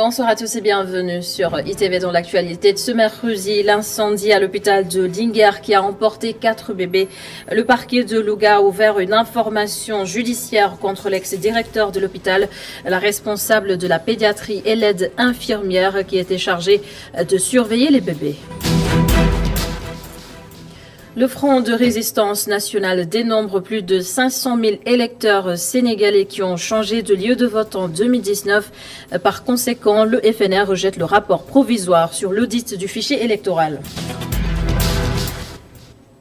Bonsoir à tous et bienvenue sur ITV dans l'actualité de ce mercredi. L'incendie à l'hôpital de Linguère qui a emporté 4 bébés. Le parquet de Louga a ouvert une information judiciaire contre l'ex-directeur de l'hôpital, la responsable de la pédiatrie et l'aide infirmière qui était chargée de surveiller les bébés. Le Front de résistance nationale dénombre plus de 500 000 électeurs sénégalais qui ont changé de lieu de vote en 2019. Par conséquent, le FNR rejette le rapport provisoire sur l'audit du fichier électoral.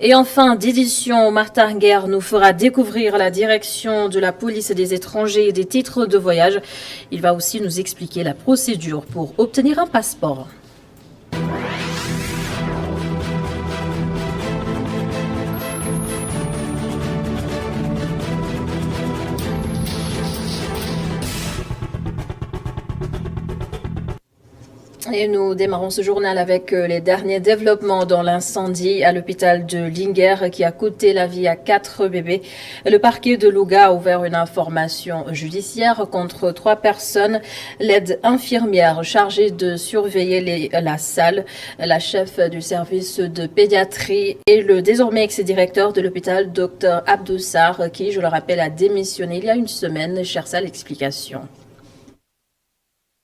Et enfin, d'édition, Martin Guerre nous fera découvrir la direction de la police des étrangers et des titres de voyage. Il va aussi nous expliquer la procédure pour obtenir un passeport. Et nous démarrons ce journal avec les derniers développements dans l'incendie à l'hôpital de Linguère qui a coûté la vie à 4 bébés. Le parquet de Louga a ouvert une information judiciaire contre 3 personnes. L'aide infirmière chargée de surveiller la salle, la chef du service de pédiatrie et le désormais ex-directeur de l'hôpital, Dr Abdoussar, qui, je le rappelle, a démissionné il y a une semaine. Chersa l'explication.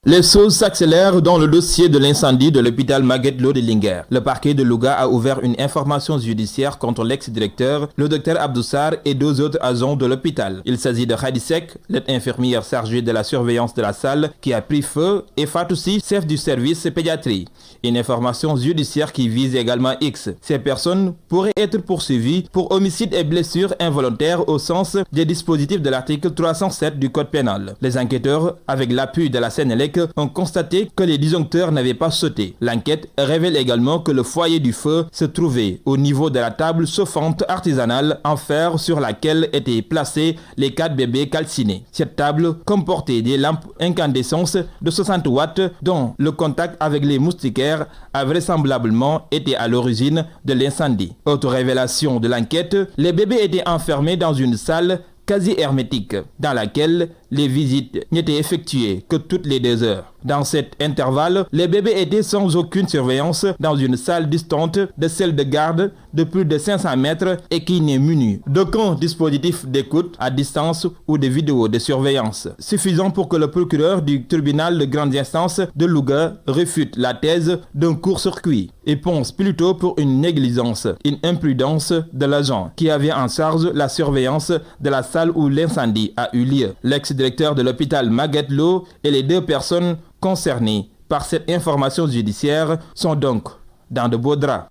Les choses s'accélèrent dans le dossier de l'incendie de l'hôpital Magatte Lô de Linguère. Le parquet de Louga a ouvert une information judiciaire contre l'ex-directeur, le docteur Abdoussar et 2 autres agents de l'hôpital. Il s'agit de Khadisek, l'aide-infirmière chargée de la surveillance de la salle qui a pris feu, et Fatoussi, chef du service pédiatrie. Une information judiciaire qui vise également X. Ces personnes pourraient être poursuivies pour homicide et blessures involontaires au sens des dispositifs de l'article 307 du Code pénal. Les enquêteurs, avec l'appui de la Sénélec, ont constaté que les disjoncteurs n'avaient pas sauté. L'enquête révèle également que le foyer du feu se trouvait au niveau de la table chauffante artisanale en fer sur laquelle étaient placés les 4 bébés calcinés. Cette table comportait des lampes incandescentes de 60 watts dont le contact avec les moustiquaires a vraisemblablement été à l'origine de l'incendie. Autre révélation de l'enquête, les bébés étaient enfermés dans une salle quasi hermétique, dans laquelle les visites n'étaient effectuées que toutes les 2 heures. Dans cet intervalle, les bébés étaient sans aucune surveillance dans une salle distante de celle de garde de plus de 500 mètres et qui n'est munie d'aucun dispositif d'écoute à distance ou de vidéo de surveillance, suffisant pour que le procureur du tribunal de grande instance de Louga réfute la thèse d'un court-circuit et pense plutôt pour une négligence, une imprudence de l'agent qui avait en charge la surveillance de la salle où l'incendie a eu lieu. L'ex-directeur de l'hôpital Magatte Lô et les 2 personnes concernées par cette information judiciaire sont donc dans de beaux draps.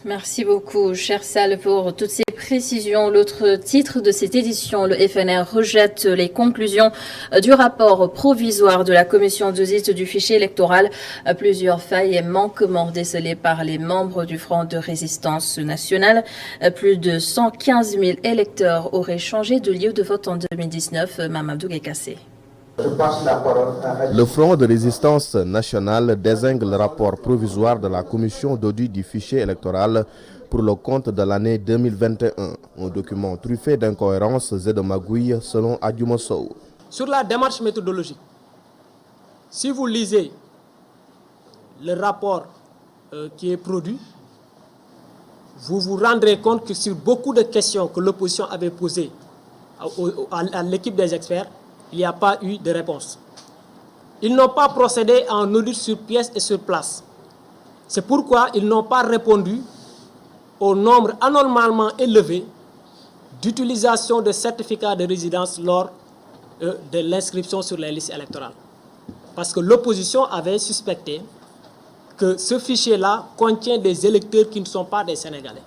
Merci beaucoup, cher Sal, pour toutes ces précisions. L'autre titre de cette édition, le FNR rejette les conclusions du rapport provisoire de la commission d'audit du fichier électoral. Plusieurs failles et manquements décelés par les membres du Front de résistance nationale. Plus de 115 000 électeurs auraient changé de lieu de vote en 2019. Mamadou Guekassé. Le Front de résistance nationale désigne le rapport provisoire de la commission d'audit du fichier électoral pour le compte de l'année 2021, un document truffé d'incohérences et de magouilles selon Adjuma Sow. Sur la démarche méthodologique, si vous lisez le rapport qui est produit, vous vous rendrez compte que sur beaucoup de questions que l'opposition avait posées à l'équipe des experts, il n'y a pas eu de réponse. Ils n'ont pas procédé à un audit sur pièce et sur place. C'est pourquoi ils n'ont pas répondu au nombre anormalement élevé d'utilisation de certificats de résidence lors de l'inscription sur les listes électorales. Parce que l'opposition avait suspecté que ce fichier-là contient des électeurs qui ne sont pas des Sénégalais.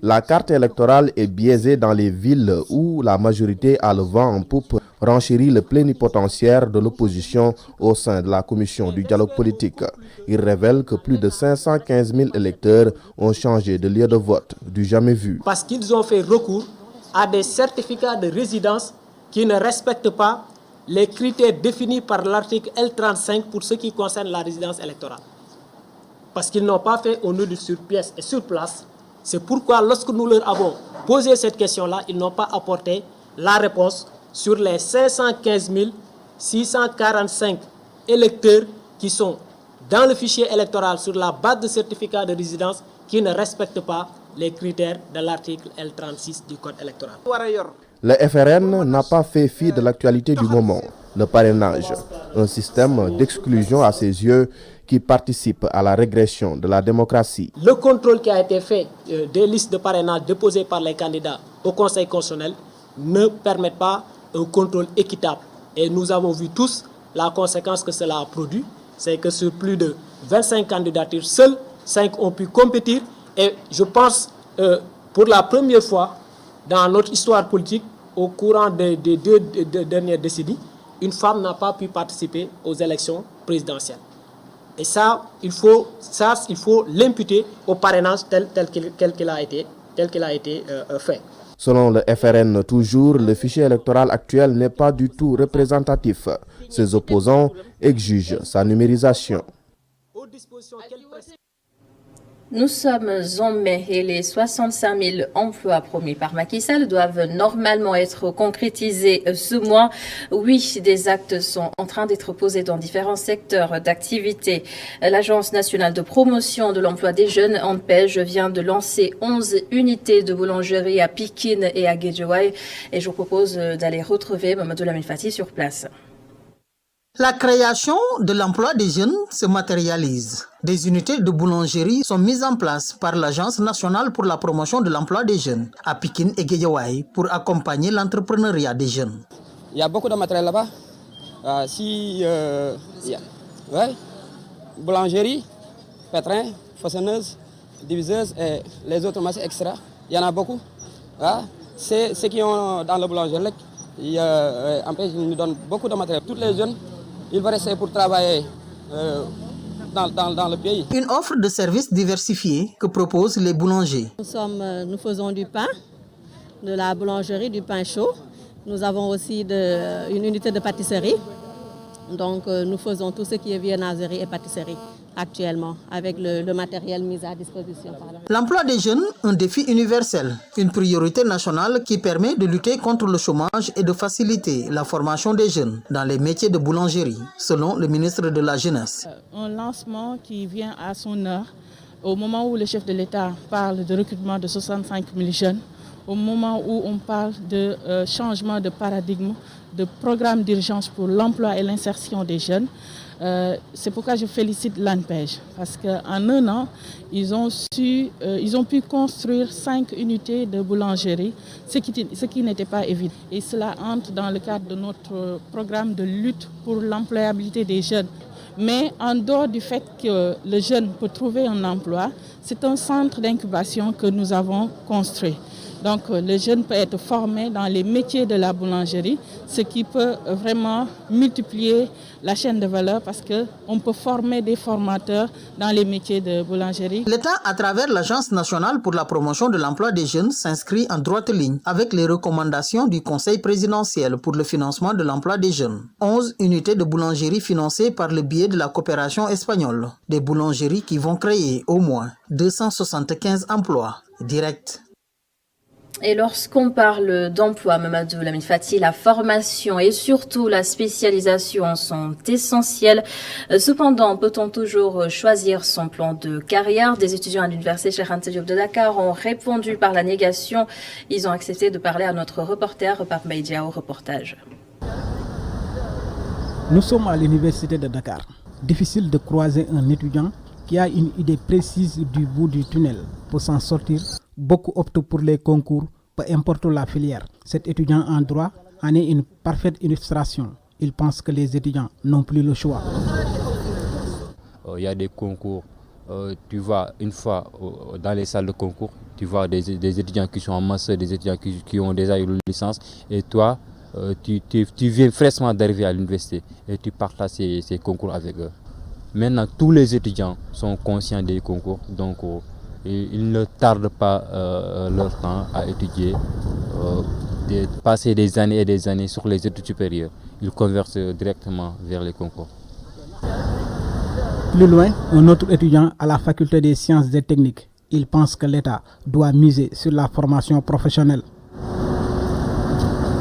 La carte électorale est biaisée dans les villes où la majorité a le vent en poupe, renchérit le plénipotentiaire de l'opposition au sein de la commission du dialogue politique. Il révèle que plus de 515 000 électeurs ont changé de lieu de vote, du jamais vu. Parce qu'ils ont fait recours à des certificats de résidence qui ne respectent pas les critères définis par l'article L35 pour ce qui concerne la résidence électorale. Parce qu'ils n'ont pas fait un audit sur pièce et sur place. C'est pourquoi lorsque nous leur avons posé cette question-là, ils n'ont pas apporté la réponse sur les 515 645 électeurs qui sont dans le fichier électoral sur la base de certificat de résidence qui ne respectent pas les critères de l'article L36 du Code électoral. Le FRN n'a pas fait fi de l'actualité du moment. Le parrainage, un système d'exclusion à ses yeux qui participe à la régression de la démocratie. Le contrôle qui a été fait des listes de parrainage déposées par les candidats au Conseil constitutionnel ne permet pas un contrôle équitable. Et nous avons vu tous la conséquence que cela a produit, c'est que sur plus de 25 candidatures, seuls 5 ont pu compétir. Et je pense, pour la première fois dans notre histoire politique, au courant des 2 dernières décennies, une femme n'a pas pu participer aux élections présidentielles. Et ça, il faut l'imputer au parrainage tel qu'il a été fait. Selon le FRN toujours, le fichier électoral actuel n'est pas du tout représentatif. Ses opposants exigent sa numérisation. Nous sommes en mai et les 65 000 emplois promis par Macky Sall doivent normalement être concrétisés ce mois. Oui, des actes sont en train d'être posés dans différents secteurs d'activité. L'Agence nationale de promotion de l'emploi des jeunes, ANPEJ, vient de lancer 11 unités de boulangerie à Pikine et à Guédiawaye. Et je vous propose d'aller retrouver Mamadou Lamine Fati sur place. La création de l'emploi des jeunes se matérialise. Des unités de boulangerie sont mises en place par l'Agence nationale pour la promotion de l'emploi des jeunes à Pikine et Guédiawaye pour accompagner l'entrepreneuriat des jeunes. Il y a beaucoup de matériel là-bas. Boulangerie, pétrin, façonneuse, diviseuse et les autres machines extra. Il y en a beaucoup. C'est ceux qui ont dans le boulangerie. En fait, ils nous donnent beaucoup de matériel. Tous les jeunes, ils vont rester pour travailler dans le pays. Une offre de services diversifiés que proposent les boulangers. Nous faisons du pain, de la boulangerie, du pain chaud. Nous avons aussi une unité de pâtisserie. Donc nous faisons tout ce qui est viennoiserie et pâtisserie actuellement avec le matériel mis à disposition. L'emploi des jeunes, un défi universel, une priorité nationale qui permet de lutter contre le chômage et de faciliter la formation des jeunes dans les métiers de boulangerie, selon le ministre de la Jeunesse. Un lancement qui vient à son heure, au moment où le chef de l'État parle de recrutement de 65 000 jeunes, au moment où on parle de changement de paradigme, de programme d'urgence pour l'emploi et l'insertion des jeunes. C'est pourquoi je félicite l'ANPEJ, parce qu'en un an, ils ont pu construire 5 unités de boulangerie, ce qui n'était pas évident. Et cela entre dans le cadre de notre programme de lutte pour l'employabilité des jeunes. Mais en dehors du fait que le jeune peut trouver un emploi, c'est un centre d'incubation que nous avons construit. Donc le jeune peut être formé dans les métiers de la boulangerie, ce qui peut vraiment multiplier la chaîne de valeur parce qu'on peut former des formateurs dans les métiers de boulangerie. L'État, à travers l'Agence nationale pour la promotion de l'emploi des jeunes, s'inscrit en droite ligne avec les recommandations du Conseil présidentiel pour le financement de l'emploi des jeunes. 11 unités de boulangerie financées par le biais de la coopération espagnole. Des boulangeries qui vont créer au moins 275 emplois directs. Et lorsqu'on parle d'emploi, Mamadou Lamine Fati, la formation et surtout la spécialisation sont essentielles. Cependant, peut-on toujours choisir son plan de carrière? Des étudiants à l'université Cheikh Anta Diop de Dakar ont répondu par la négation. Ils ont accepté de parler à notre reporter Pape Maïdia au reportage. Nous sommes à l'université de Dakar. Difficile de croiser un étudiant qui a une idée précise du bout du tunnel. Pour s'en sortir, beaucoup optent pour les concours, peu importe la filière. Cet étudiant en droit en est une parfaite illustration. Il pense que les étudiants n'ont plus le choix. Il y a des concours, tu vois une fois dans les salles de concours, tu vois des étudiants qui sont en master, des étudiants qui ont déjà eu une licence, et toi, tu viens fraîchement d'arriver à l'université et tu partages ces concours avec eux. Maintenant, tous les étudiants sont conscients des concours, donc ils ne tardent pas leur temps à étudier, de passer des années et des années sur les études supérieures. Ils conversent directement vers les concours. Plus loin, un autre étudiant à la faculté des sciences et techniques. Il pense que l'État doit miser sur la formation professionnelle.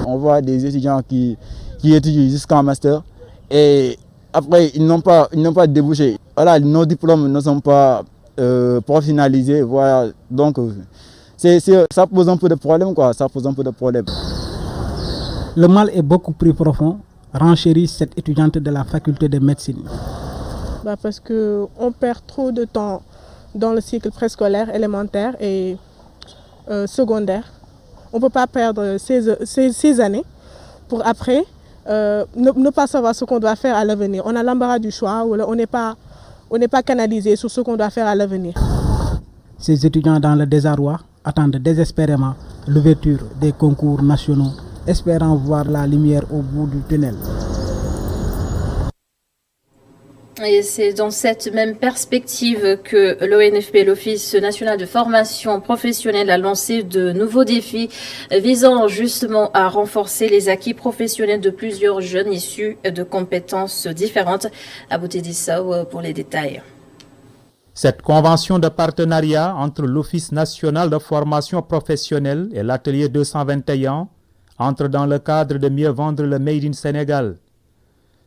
On voit des étudiants qui étudient jusqu'en master et après ils n'ont pas débouché. Voilà, nos diplômes ne sont pas professionnalisés. Voilà, donc ça pose un peu de problème, quoi. Ça pose un peu de problème. Le mal est beaucoup plus profond, renchérit cette étudiante de la faculté de médecine. Parce qu'on perd trop de temps dans le cycle préscolaire, élémentaire et secondaire. On ne peut pas perdre ces années pour après ne pas savoir ce qu'on doit faire à l'avenir. On a l'embarras du choix, ou on n'est pas canalisé sur ce qu'on doit faire à l'avenir. Ces étudiants dans le désarroi attendent désespérément l'ouverture des concours nationaux, espérant voir la lumière au bout du tunnel. Et c'est dans cette même perspective que l'ONFP, l'Office national de formation professionnelle, a lancé de nouveaux défis visant justement à renforcer les acquis professionnels de plusieurs jeunes issus de compétences différentes. Abouté Dissao pour les détails. Cette convention de partenariat entre l'Office national de formation professionnelle et l'Atelier 221 entre dans le cadre de mieux vendre le Made in Sénégal.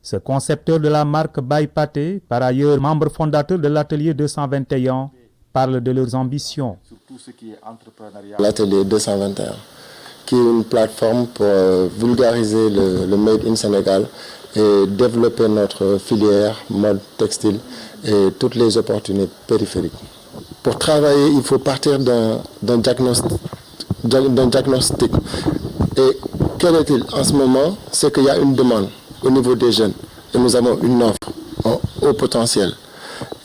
Ce concepteur de la marque Baye Paté, par ailleurs membre fondateur de l'Atelier 221, parle de leurs ambitions. Surtout ce qui est entrepreneuriat. L'Atelier 221, qui est une plateforme pour vulgariser le Made in Sénégal et développer notre filière mode textile et toutes les opportunités périphériques. Pour travailler, il faut partir d'un diagnostic. Et quel est-il en ce moment? C'est qu'il y a une demande au niveau des jeunes et nous avons une offre en haut potentiel.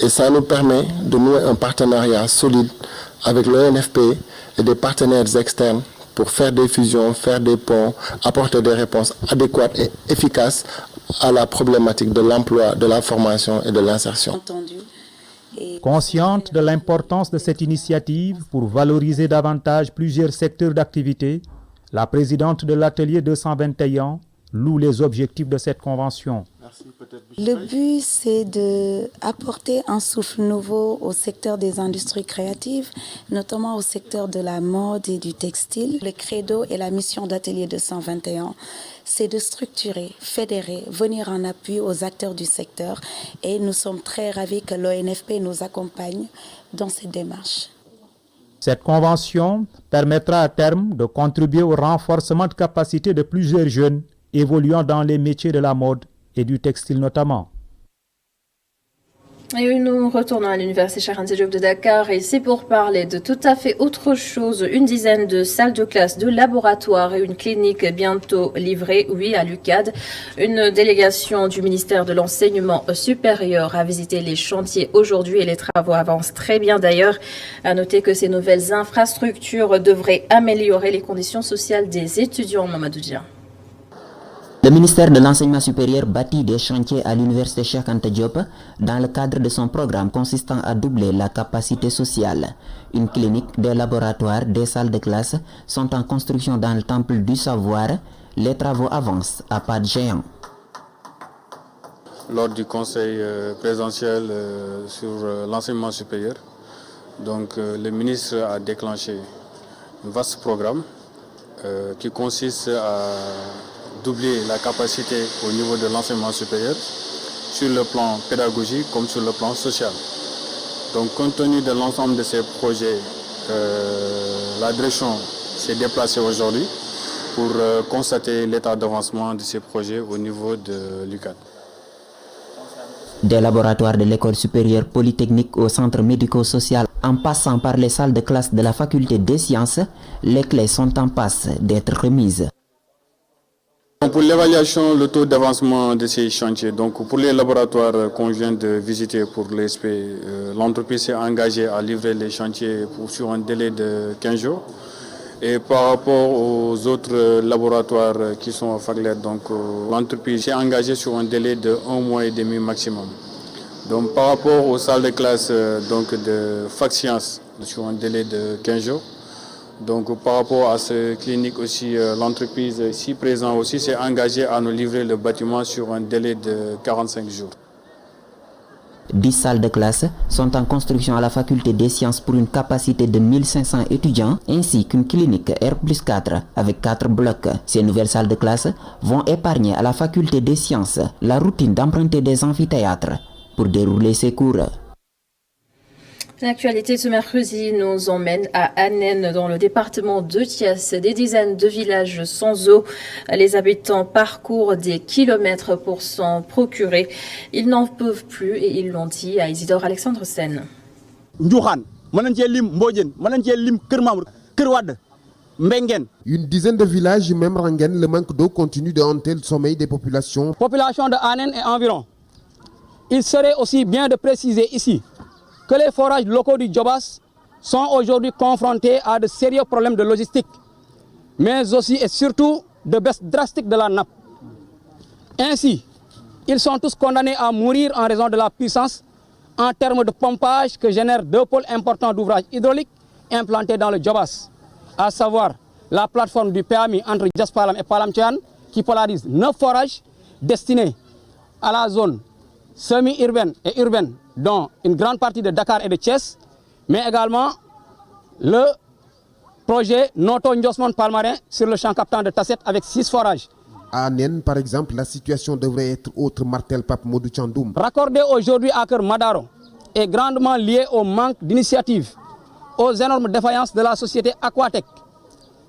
Et ça nous permet de nouer un partenariat solide avec l'ONFP et des partenaires externes pour faire des fusions, faire des ponts, apporter des réponses adéquates et efficaces à la problématique de l'emploi, de la formation et de l'insertion. Consciente de l'importance de cette initiative pour valoriser davantage plusieurs secteurs d'activité, la présidente de l'Atelier 221 loue les objectifs de cette convention. Le but, c'est d'apporter un souffle nouveau au secteur des industries créatives, notamment au secteur de la mode et du textile. Le credo et la mission d'Atelier 221, c'est de structurer, fédérer, venir en appui aux acteurs du secteur. Et nous sommes très ravis que l'ONFP nous accompagne dans cette démarche. Cette convention permettra à terme de contribuer au renforcement de capacités de plusieurs jeunes évoluant dans les métiers de la mode et du textile notamment. Et nous retournons à l'Université Cheikh Anta Diop de Dakar et c'est pour parler de tout à fait autre chose. Une dizaine de salles de classe, de laboratoires et une clinique bientôt livrée, oui, à l'UCAD. Une délégation du ministère de l'Enseignement supérieur a visité les chantiers aujourd'hui et les travaux avancent très bien d'ailleurs. À noter que ces nouvelles infrastructures devraient améliorer les conditions sociales des étudiants. Mamadou Dia. Le ministère de l'Enseignement supérieur bâtit des chantiers à l'Université Cheikh Anta Diop dans le cadre de son programme consistant à doubler la capacité sociale. Une clinique, des laboratoires, des salles de classe sont en construction dans le temple du savoir. Les travaux avancent à pas de géant. Lors du conseil présidentiel sur l'enseignement supérieur, le ministre a déclenché un vaste programme qui consiste à doubler la capacité au niveau de l'enseignement supérieur sur le plan pédagogique comme sur le plan social. Donc compte tenu de l'ensemble de ces projets, la direction s'est déplacée aujourd'hui pour constater l'état d'avancement de ces projets au niveau de l'UCAD. Des laboratoires de l'école supérieure polytechnique au centre médico-social en passant par les salles de classe de la faculté des sciences, les clés sont en passe d'être remises. Pour l'évaluation, le taux d'avancement de ces chantiers, pour les laboratoires qu'on vient de visiter pour l'ESP, l'entreprise s'est engagée à livrer les chantiers sur un délai de 15 jours. Et par rapport aux autres laboratoires qui sont à Fagler, l'entreprise s'est engagée sur un délai de 1 mois et demi maximum. Donc par rapport aux salles de classe de Fac Sciences, sur un délai de 15 jours. Donc par rapport à cette clinique aussi, l'entreprise ici présente aussi s'est engagée à nous livrer le bâtiment sur un délai de 45 jours. 10 salles de classe sont en construction à la faculté des sciences pour une capacité de 1500 étudiants, ainsi qu'une clinique R+4 avec 4 blocs. Ces nouvelles salles de classe vont épargner à la faculté des sciences la routine d'emprunter des amphithéâtres pour dérouler ses cours. L'actualité de ce mercredi nous emmène à Anen, dans le département de Thiès. Des dizaines de villages sans eau. Les habitants parcourent des kilomètres pour s'en procurer. Ils n'en peuvent plus et ils l'ont dit à Isidore Alexandre Sen. Une dizaine de villages, même Rangen, le manque d'eau continue de hanter le sommeil des populations. Population de Anen et environ. Il serait aussi bien de préciser ici que les forages locaux du Djobas sont aujourd'hui confrontés à de sérieux problèmes de logistique, mais aussi et surtout de baisse drastique de la nappe. Ainsi, ils sont tous condamnés à mourir en raison de la puissance en termes de pompage que génèrent 2 pôles importants d'ouvrages hydrauliques implantés dans le Djobas, à savoir la plateforme du PAMI entre Djaspalam et Palamtian qui polarise 9 forages destinés à la zone semi-urbaine et urbaine, dont une grande partie de Dakar et de Thiès, mais également le projet Noto Ndiosmon Palmarin sur le champ captant de Tasset avec 6 forages. À Anen, par exemple, la situation devrait être autre, martel Pape Modou Tchandoum. Raccordé aujourd'hui à Kër Madaro est grandement lié au manque d'initiative, aux énormes défaillances de la société Aquatec.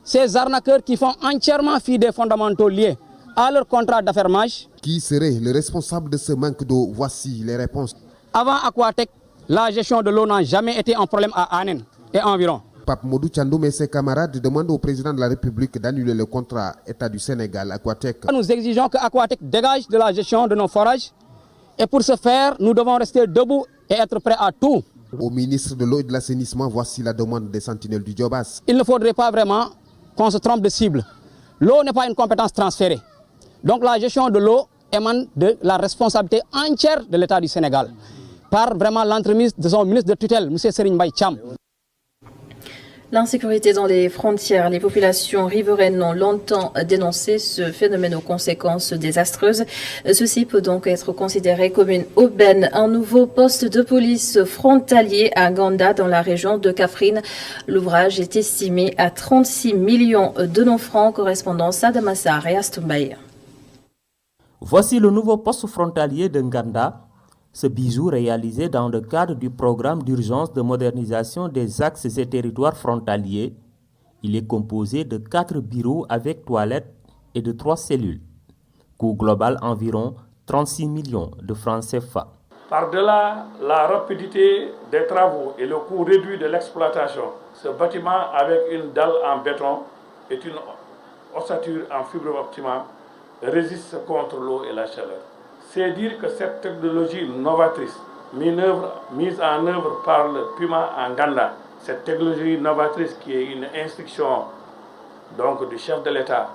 Ces arnaqueurs qui font entièrement fi des fondamentaux liés à leur contrat d'affermage. Qui serait le responsable de ce manque d'eau? Voici les réponses. Avant Aquatec, la gestion de l'eau n'a jamais été un problème à Anen et environ. Pape Modou Tchandoum et ses camarades demandent au président de la République d'annuler le contrat État du Sénégal Aquatec. Nous exigeons que Aquatec dégage de la gestion de nos forages et pour ce faire, nous devons rester debout et être prêts à tout. Au ministre de l'eau et de l'assainissement, voici la demande des sentinelles du Djobas. Il ne faudrait pas vraiment qu'on se trompe de cible. L'eau n'est pas une compétence transférée. Donc la gestion de l'eau émane de la responsabilité entière de l'État du Sénégal, par vraiment l'entremise de son ministre de tutelle, M. Serigne Mbaye Thiam. L'insécurité dans les frontières. Les populations riveraines ont longtemps dénoncé ce phénomène aux conséquences désastreuses. Ceci peut donc être considéré comme une aubaine. Un nouveau poste de police frontalier à Ganda dans la région de Kaffrine. L'ouvrage est estimé à 36 millions de non-francs, correspondant à Damassar et Astumbaye. Voici le nouveau poste frontalier de Nganda. Ce bijou réalisé dans le cadre du programme d'urgence de modernisation des axes et territoires frontaliers. Il est composé de 4 bureaux avec toilettes et de 3 cellules. Coût global environ 36 millions de francs CFA. Par-delà la rapidité des travaux et le coût réduit de l'exploitation, ce bâtiment avec une dalle en béton et une ossature en fibre optimale résiste contre l'eau et la chaleur. C'est dire que cette technologie novatrice, mise en œuvre par le Puma en Ganda, cette technologie novatrice qui est une instruction donc, du chef de l'État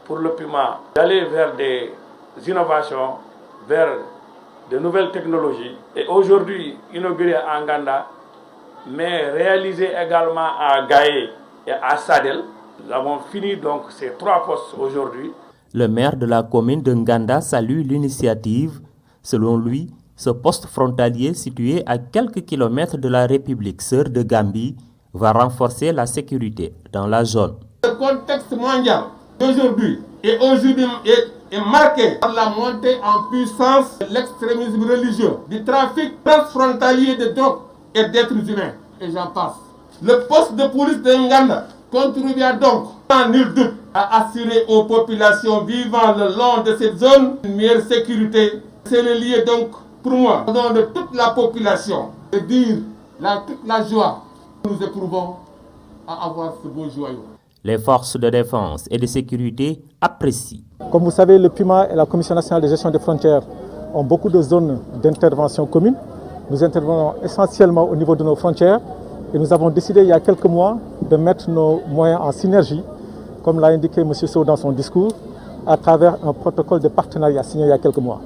pour le Puma d'aller vers des innovations, vers de nouvelles technologies, et aujourd'hui inaugurée en Ganda, mais réalisée également à Gaï et à Sadel. Nous avons fini donc ces 3 postes aujourd'hui. Le maire de la commune de Nganda salue l'initiative. Selon lui, ce poste frontalier situé à quelques kilomètres de la République sœur de Gambie va renforcer la sécurité dans la zone. Le contexte mondial d'aujourd'hui est marqué par la montée en puissance de l'extrémisme religieux, du trafic transfrontalier de drogue et d'êtres humains, et j'en passe. Le poste de police de Nganda contribuera donc, sans nul doute, à assurer aux populations vivant le long de cette zone une meilleure sécurité. C'est le lieu donc, pour moi, au nom de toute la population, de dire toute la joie que nous éprouvons à avoir ce beau joyau. Les forces de défense et de sécurité apprécient. Comme vous savez, le PUMA et la Commission nationale de gestion des frontières ont beaucoup de zones d'intervention communes. Nous intervenons essentiellement au niveau de nos frontières et nous avons décidé il y a quelques mois de mettre nos moyens en synergie, comme l'a indiqué M. Sow dans son discours, à travers un protocole de partenariat signé il y a quelques mois.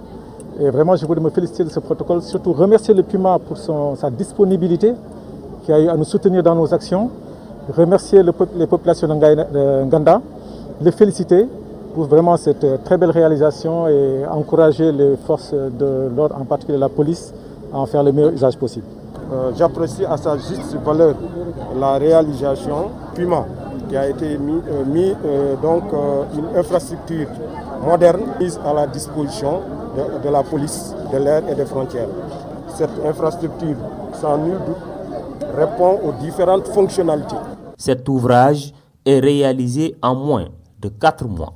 Et vraiment, je voudrais me féliciter de ce protocole, surtout remercier le PUMA pour sa disponibilité, qui a eu à nous soutenir dans nos actions, remercier les populations de Nganda, les féliciter pour vraiment cette très belle réalisation et encourager les forces de l'ordre, en particulier la police, à en faire le meilleur usage possible. J'apprécie à sa juste valeur la réalisation Puma qui a été mis une infrastructure moderne mise à la disposition de la police de l'air et des frontières. Cette infrastructure, sans nul doute, répond aux différentes fonctionnalités. Cet ouvrage est réalisé en moins de 4 mois.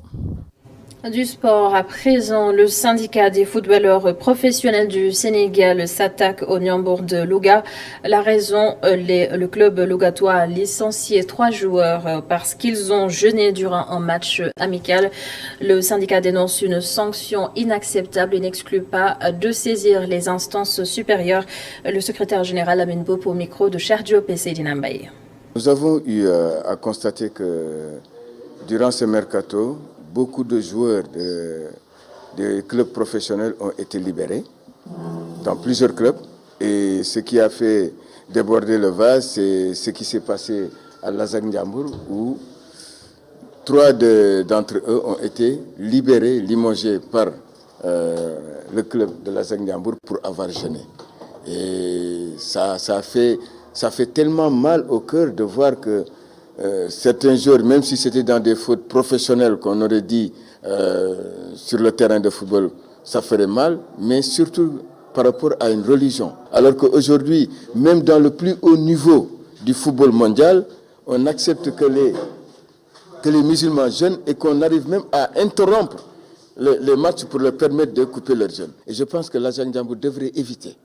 Du sport à présent, le syndicat des footballeurs professionnels du Sénégal s'attaque au Ndiambour de Louga. La raison, le club lougatois a licencié 3 joueurs parce qu'ils ont jeûné durant un match amical. Le syndicat dénonce une sanction inacceptable et n'exclut pas de saisir les instances supérieures. Le secrétaire général Amine Bopp au micro de Cheikh Diop et Seydina Mbaye. Nous avons eu à constater que durant ce mercato, beaucoup de joueurs de clubs professionnels ont été libérés dans plusieurs clubs. Et ce qui a fait déborder le vase, c'est ce qui s'est passé à Lazac Ndiambour, où 3 d'entre eux ont été libérés, limogés par le club de Lazac Ndiambour pour avoir jeûné. Et ça fait tellement mal au cœur de voir que certains joueurs, même si c'était dans des fautes professionnelles qu'on aurait dit sur le terrain de football, ça ferait mal, mais surtout par rapport à une religion. Alors qu'aujourd'hui, même dans le plus haut niveau du football mondial, on accepte que les musulmans jeûnent et qu'on arrive même à interrompre les matchs pour leur permettre de couper leur jeûne. Et je pense que Lazac Ndiambour devrait éviter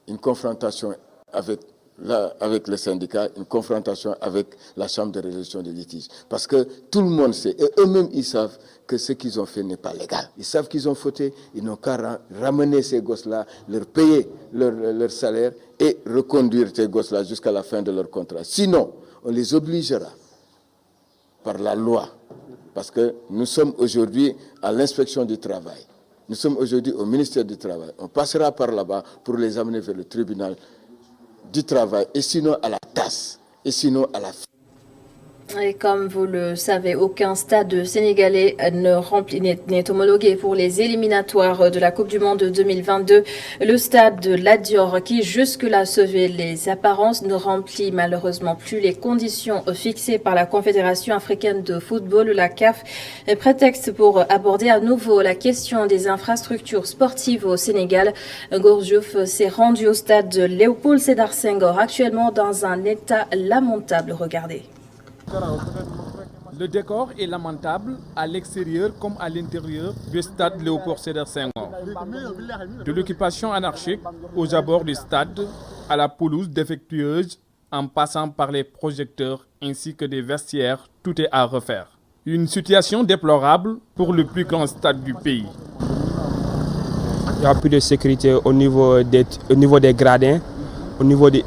une confrontation avec le syndicat, une confrontation avec la chambre de résolution des litiges. Parce que tout le monde sait, et eux-mêmes ils savent que ce qu'ils ont fait n'est pas légal. Ils savent qu'ils ont fauté, ils n'ont qu'à ramener ces gosses-là, leur payer leur salaire et reconduire ces gosses-là jusqu'à la fin de leur contrat. Sinon, on les obligera par la loi. Parce que nous sommes aujourd'hui à l'inspection du travail. Nous sommes aujourd'hui au ministère du Travail. On passera par là-bas pour les amener vers le tribunal du travail, et sinon à la tasse, et sinon à la... Et comme vous le savez, aucun stade sénégalais n'est homologué pour les éliminatoires de la Coupe du Monde 2022. Le stade de Lat Dior, qui jusque-là sauvait les apparences, ne remplit malheureusement plus les conditions fixées par la Confédération africaine de football, la CAF. Prétexte pour aborder à nouveau la question des infrastructures sportives au Sénégal. Ngor Diouf s'est rendu au stade de Léopold Sédar Senghor, actuellement dans un état lamentable. Regardez. Le décor est lamentable à l'extérieur comme à l'intérieur du stade Léopold Sédar Senghor. De l'occupation anarchique aux abords du stade à la pelouse défectueuse en passant par les projecteurs ainsi que des vestiaires, tout est à refaire. Une situation déplorable pour le plus grand stade du pays. Il n'y a plus de sécurité au niveau des gradins, au niveau des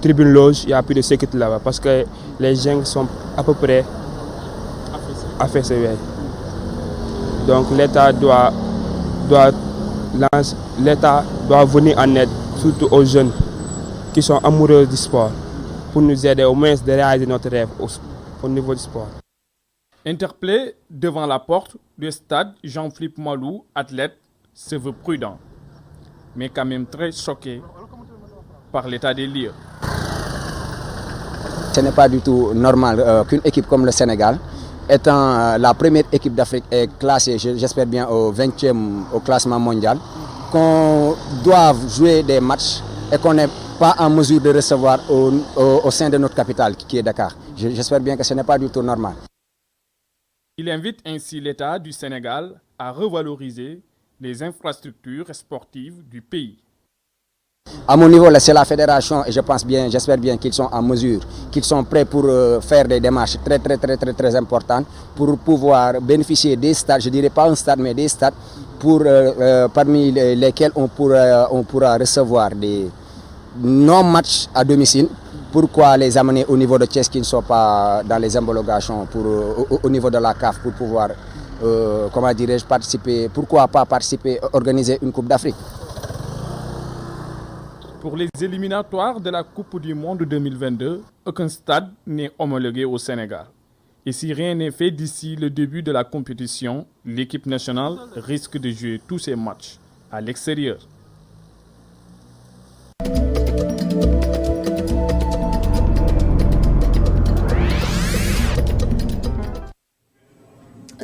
tribunes loges, il n'y a plus de sécurité là-bas parce que les gens sont à peu près affaissés. Donc l'État doit venir en aide, surtout aux jeunes qui sont amoureux du sport, pour nous aider au moins de réaliser notre rêve au niveau du sport. Interpellé devant la porte du stade, Jean-Philippe Malou, athlète, se veut prudent, mais quand même très choqué par l'état des lieux. Ce n'est pas du tout normal qu'une équipe comme le Sénégal, étant la première équipe d'Afrique, est classée, j'espère bien, au 20e au classement mondial, qu'on doive jouer des matchs et qu'on n'est pas en mesure de recevoir au sein de notre capitale, qui est Dakar. J'espère bien que ce n'est pas du tout normal. Il invite ainsi l'État du Sénégal à revaloriser les infrastructures sportives du pays. À mon niveau, c'est la fédération et j'espère bien qu'ils sont en mesure, qu'ils sont prêts pour faire des démarches très importantes pour pouvoir bénéficier des stades, je ne dirais pas un stade, mais des stades parmi lesquels on pourra recevoir des non-matchs à domicile. Pourquoi les amener au niveau de Thiès qui ne sont pas dans les homologations au niveau de la CAF pour pouvoir, participer, pourquoi pas participer, organiser une Coupe d'Afrique? Pour les éliminatoires de la Coupe du Monde 2022, aucun stade n'est homologué au Sénégal. Et si rien n'est fait d'ici le début de la compétition, l'équipe nationale risque de jouer tous ses matchs à l'extérieur.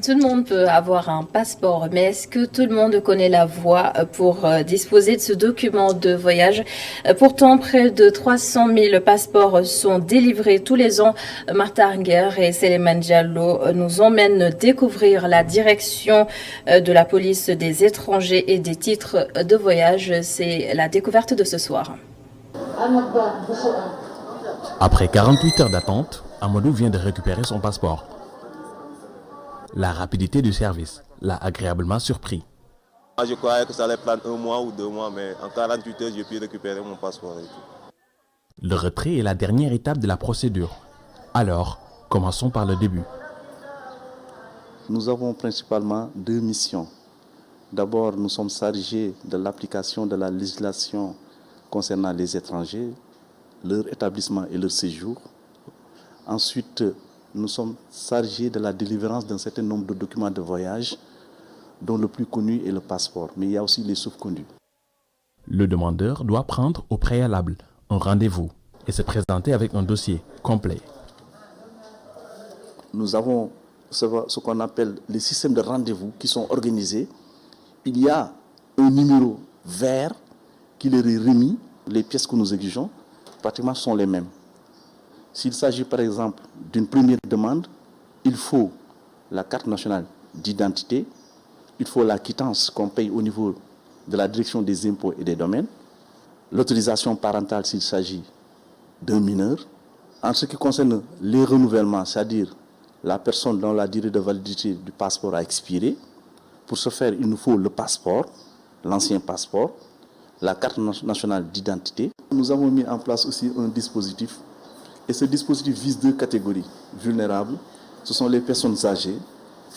tout le monde peut avoir un passeport, mais est-ce que tout le monde connaît la voie pour disposer de ce document de voyage? Pourtant, près de 300 000 passeports sont délivrés tous les ans. Martha Nguer et Seleman Diallo nous emmènent découvrir la direction de la police des étrangers et des titres de voyage. C'est la découverte de ce soir. Après 48 heures d'attente, Amadou vient de récupérer son passeport. La rapidité du service l'a agréablement surpris. Je croyais que ça allait prendre 1 mois ou 2 mois, mais en 48 heures, j'ai pu récupérer mon passeport et tout. Le retrait est la dernière étape de la procédure. Alors, commençons par le début. Nous avons principalement 2 missions. D'abord, nous sommes chargés de l'application de la législation concernant les étrangers, leur établissement et leur séjour. Ensuite, nous sommes chargés de la délivrance d'un certain nombre de documents de voyage, dont le plus connu est le passeport, mais il y a aussi les sauf-conduits. Le demandeur doit prendre au préalable un rendez-vous et se présenter avec un dossier complet. Nous avons ce qu'on appelle les systèmes de rendez-vous qui sont organisés. Il y a un numéro vert qui leur est remis. Les pièces que nous exigeons, pratiquement sont les mêmes. S'il s'agit par exemple d'une première demande, il faut la carte nationale d'identité, il faut la quittance qu'on paye au niveau de la direction des impôts et des domaines, l'autorisation parentale s'il s'agit d'un mineur. En ce qui concerne les renouvellements, c'est-à-dire la personne dont la durée de validité du passeport a expiré, pour ce faire, il nous faut le passeport, l'ancien passeport, la carte nationale d'identité. Nous avons mis en place aussi un dispositif, et ce dispositif vise 2 catégories vulnérables. Ce sont les personnes âgées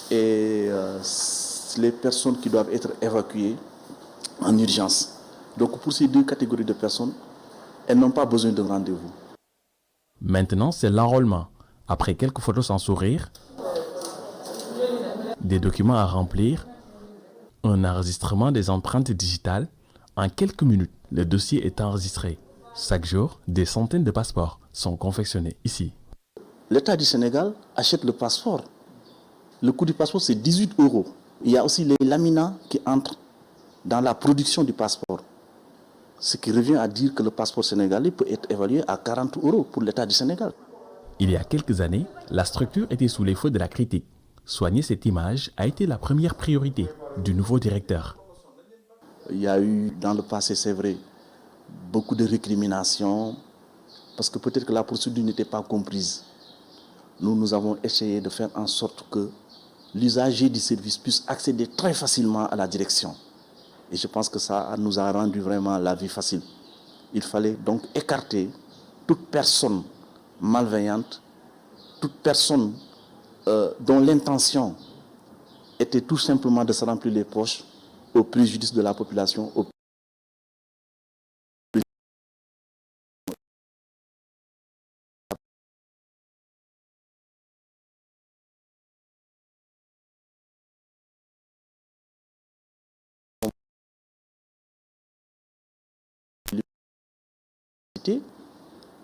et les personnes qui doivent être évacuées en urgence. Donc pour ces 2 catégories de personnes, elles n'ont pas besoin de rendez-vous. Maintenant, c'est l'enrôlement. Après quelques photos sans sourire, des documents à remplir, un enregistrement des empreintes digitales. En quelques minutes, le dossier est enregistré. Chaque jour, des centaines de passeports sont confectionnés ici. L'État du Sénégal achète le passeport. Le coût du passeport, c'est 18 €. Il y a aussi les laminats qui entrent dans la production du passeport. Ce qui revient à dire que le passeport sénégalais peut être évalué à 40 € pour l'État du Sénégal. Il y a quelques années, la structure était sous les feux de la critique. Soigner cette image a été la première priorité du nouveau directeur. Il y a eu dans le passé, c'est vrai, beaucoup de récriminations, parce que peut-être que la procédure n'était pas comprise. Nous avons essayé de faire en sorte que l'usager du service puisse accéder très facilement à la direction. Et je pense que ça nous a rendu vraiment la vie facile. Il fallait donc écarter toute personne malveillante, toute personne dont l'intention était tout simplement de se remplir les poches au préjudice de la population.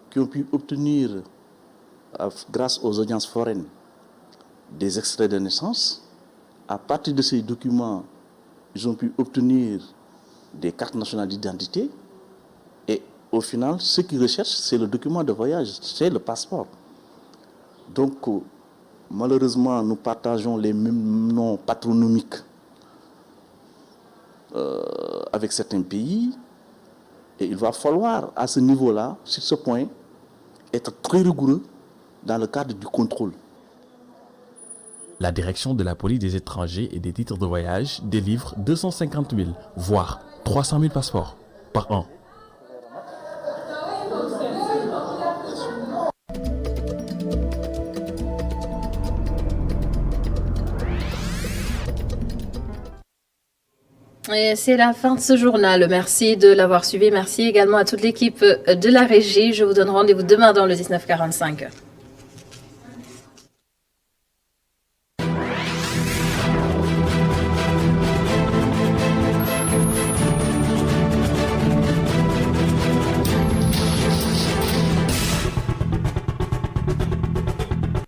Qui ont pu obtenir, grâce aux audiences foraines, des extraits de naissance. À partir de ces documents, ils ont pu obtenir des cartes nationales d'identité. Et au final, ce qu'ils recherchent, c'est le document de voyage, c'est le passeport. Donc, malheureusement, nous partageons les mêmes noms patronymiques avec certains pays. Et il va falloir, à ce niveau-là, sur ce point, être très rigoureux dans le cadre du contrôle. La direction de la police des étrangers et des titres de voyage délivre 250 000, voire 300 000 passeports par an. Et c'est la fin de ce journal. Merci de l'avoir suivi. Merci également à toute l'équipe de la régie. Je vous donne rendez-vous demain dans le 19h45.